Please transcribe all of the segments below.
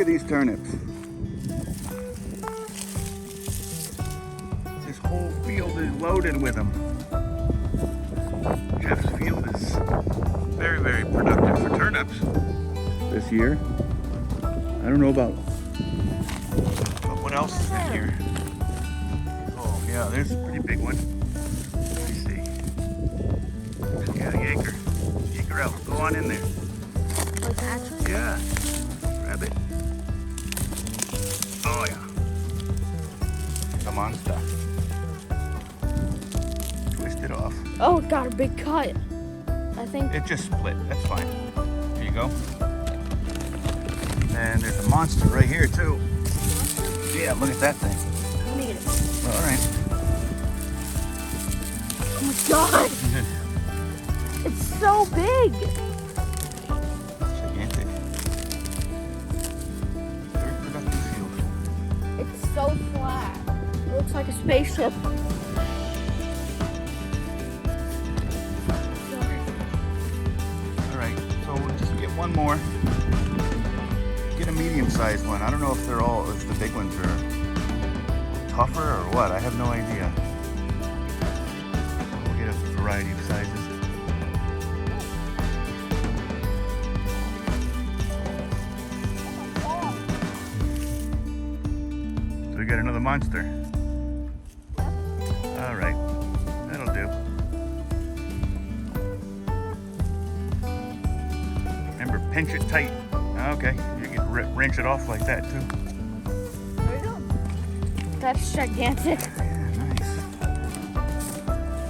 at these turnips. This whole field is loaded with them. Jeff's field is very, very productive for turnips this year. I don't know about what else is in here. Oh yeah, there's a pretty big one. Let me see. Yeah, yanker. Yanker out. Go on in there. Like actually? Yeah. Grab it. Oh yeah. Come on, stuff. Twist it off. Oh, it got a big cut. I think. It just split. That's fine. Here you go. And there's a monster right here too. Yeah, look at that thing. Let me get it. All right. Oh my god! It's so big! Gigantic. Very productive field. It's so flat. It looks like a spaceship. All right, so we'll just get one more. Get a medium-sized one. I don't know if they're all, if the big ones are tougher or what. I have no idea. We'll get a variety of sizes. So we got another monster. All right, that'll do. Remember, pinch it tight. Okay, you can wrench it off like that too. There you go. That's gigantic. Yeah, nice.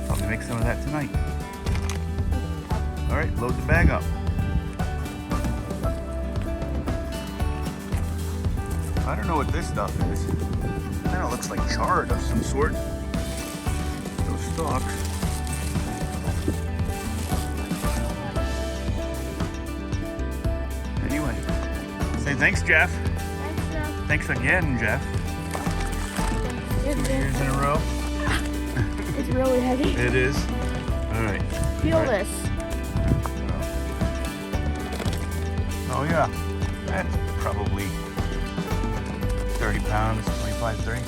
Probably make some of that tonight. All right, load the bag up. I don't know what this stuff is. Kind of looks like chard of some sort. Those stalks. Anyway, say thanks, Jeff. Thanks, Jeff. Thanks again, Jeff. 2 years in a row. It's really heavy. It is. All right. Feel All right. this. Oh yeah, that's probably 30 pounds, 25, 30.